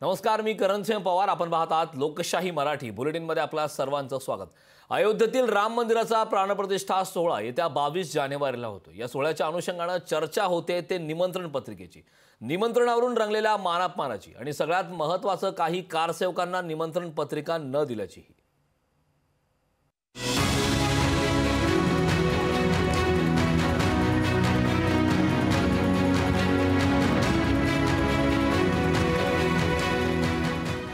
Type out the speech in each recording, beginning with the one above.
नमस्कार, मी करणसिंह पवार. आपण पाहत आहात लोकशाही मराठी बुलेटिनमध्ये आपल्या सर्वांचं स्वागत. अयोध्येतील राम मंदिराचा प्राणप्रतिष्ठा सोहळा येत्या 22 जानेवारीला होतो. या सोहळ्याच्या अनुषंगाने चर्चा होते ते निमंत्रण पत्रिकेची, निमंत्रणावरून रंगलेल्या मानापमानाची आणि सगळ्यात महत्त्वाचं काही कारसेवकांना निमंत्रण पत्रिका न दिल्याची.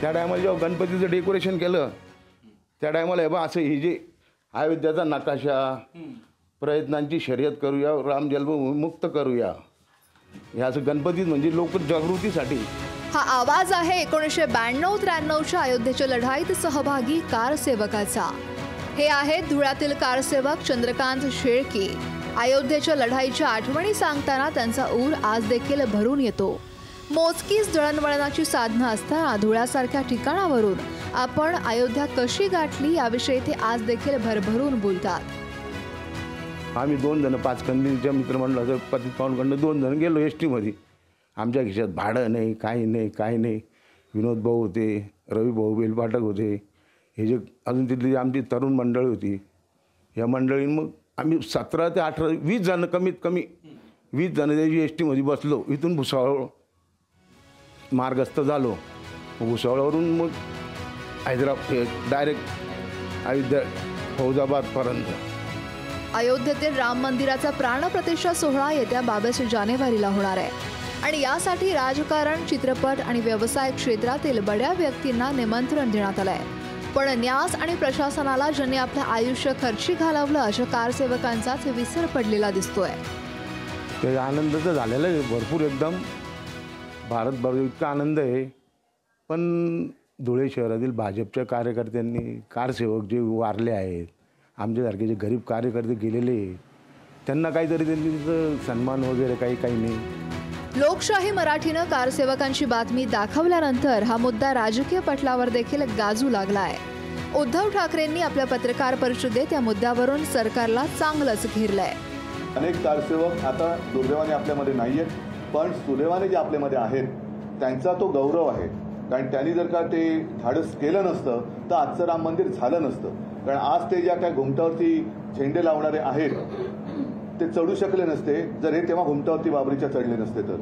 त्या टायमाला जेव्हा गणपतीचं डेकोरेशन केलं त्या टायमाला हे बा असं ही जे अयोध्याचा नकाशा, प्रयत्नांची शर्यत करूया, राम जन्मभूमी मुक्त करूया, हे असं गणपतीत म्हणजे लोक जागृतीसाठी. हा आवाज आहे 1992-93च्या अयोध्येच्या लढाईत सहभागी कारसेवकाचा. हे आहेत धुळ्यातील कारसेवक चंद्रकांत शेळके. अयोध्येच्या लढाईच्या आठवणी सांगताना त्यांचा ऊर आज देखील भरून येतो. मोजकीच दळणवळणाची साधनं असताना धुळ्यासारख्या ठिकाणावरून आपण अयोध्या कशी गाठली याविषयी ते आज देखील भरभरून बोलतात. आम्ही 2 जण पाचकंदीच्या मित्रमंडळाचं पतित पावनकडनं 2 जण गेलो एस टीमध्ये. आमच्या खिशात भाडं नाही, काही नाही. विनोद भाऊ होते, रवी भाऊ बेलपाठक होते, हे जे अजून तिथली आमची तरुण मंडळी होती. या मंडळीनं मग आम्ही 17 ते 18 20 जण कमीत कमी 20 जण त्याची एस टीमध्ये बसलो. इथून भुसावळ मार्गस्थ झालो. भुसावळवरून मग हैदराबाद डायरेक्ट अयोध्या फौजाबादपर्यंत. अयोध्येतील राम मंदिराचा प्राणप्रतिष्ठा सोहळा येत्या 22 जानेवारीला होणार आहे आणि यासाठी राजकारण, चित्रपट आणि व्यवसाय क्षेत्रातील बड्या व्यक्तींना निमंत्रण देण्यात आलंय. पण न्यास आणि प्रशासनाला ज्यांनी आपलं आयुष्य खर्ची घालवलं अशा कारसेवकांचाच विसर पडलेला दिसतोय. ते आनंद तर झालेला आहे भरपूर, एकदम भारतभर इतका आनंद आहे. पण धुळे शहरातील भाजपच्या कार्यकर्त्यांनी, कारसेवक जे वारले आहेत, आमच्यासारखे जे गरीब कार्यकर्ते गेलेले, त्यांना काहीतरी त्यांनी सन्मान वगैरे काही नाही. लोकशाही मराठीनं कारसेवकांची बातमी दाखवल्यानंतर हा मुद्दा राजकीय पटलावर देखील गाजू लागलाय. उद्धव ठाकरेंनी आपल्या पत्रकार परिषदेत या मुद्द्यावरून सरकारला चांगलंच घेरलंय. अनेक कारसेवक आता दुर्दैवाने आपल्यामध्ये नाहीयेत, पण सुदैवाने जे आपल्यामध्ये आहेत त्यांचा तो गौरव आहे. कारण त्यांनी जर का ते धाडस केलं नसतं तर आजचं राम मंदिर झालं नसतं. कारण आज ते ज्या काय घुमटावरती झेंडे लावणारे आहेत ते चढू शकले नसते जर हे तेव्हा घुमटावरती बाबरीच्या चढले नसते तर.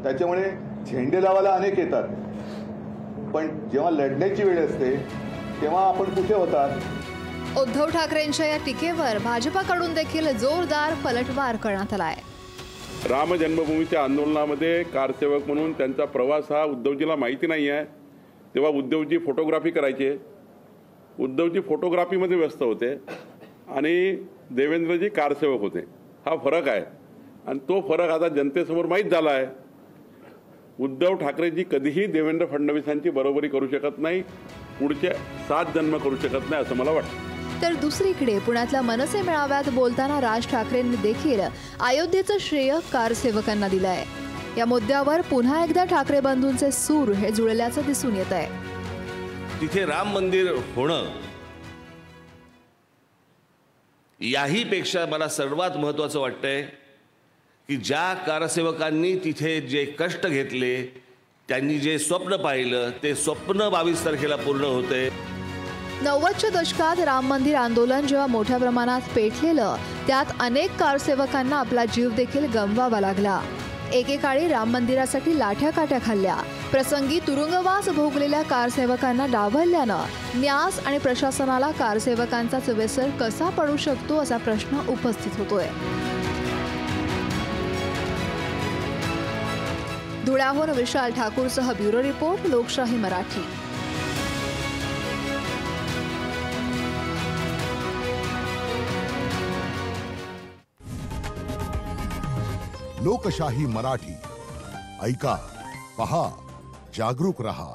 त्याच्यामुळे झेंडे लावायला अनेक येतात, पण जेव्हा लढण्याची वेळ असते तेव्हा आपण कुठे होतात. उद्धव ठाकरेंच्या या टीकेवर भाजपाकडून देखील जोरदार पलटवार करण्यात आलाय. राम जन्मभूमीच्या आंदोलनामध्ये कारसेवक म्हणून त्यांचा प्रवास हा उद्धवजीला माहिती नाही आहे. तेव्हा उद्धवजी फोटोग्राफी करायचे, उद्धवजी फोटोग्राफीमध्ये व्यस्त होते आणि देवेंद्रजी कारसेवक होते. हा फरक आहे आणि तो फरक आता जनतेसमोर माहीत झाला आहे. उद्धव ठाकरेजी कधीही देवेंद्र फडणवीसांची बरोबरी करू शकत नाही, पुढचे 7 जन्म करू शकत नाही असं मला वाटतं. तर दुसरीकडे पुण्यातल्या मनसे मेळाव्यात बोलताना राज ठाकरेंनी देखील अयोध्येचं श्रेय कारसेवकांना दिलंय. या मुद्द्यावर पुन्हा एकदा ठाकरे बंधूंचे सूर हे जुळल्याचं दिसून येत आहे. तिथे राम मंदिर होणं याही पेक्षा मला सर्वात महत्त्वाचं वाटतंय की ज्या कारसेवकांनी तिथे जे कष्ट घेतले, त्यांनी जे स्वप्न पाहिलं ते स्वप्न 22 तारखेला पूर्ण होते. 90च्या दशकात राम मंदिर आंदोलन जेव्हा मोठ्या प्रमाणात पेटलेलं त्यात अनेक कारसेवकांना आपला जीव देखील गमवावा लागला. एकेकाळी राम मंदिरासाठी लाठ्या-काठ्या खाल्ल्या, प्रसंगी तुरुंगवास भोगलेल्या कारसेवकांना डावलल्यानं न्यास आणि प्रशासनाला कारसेवकांचाच विसर कसा पडू शकतो असा प्रश्न उपस्थित होतोय. धुळ्याहून विशाल ठाकूरसह ब्युरो रिपोर्ट, लोकशाही मराठी. लोकशाही मराठी ऐका, पहा, जागरूक रहा.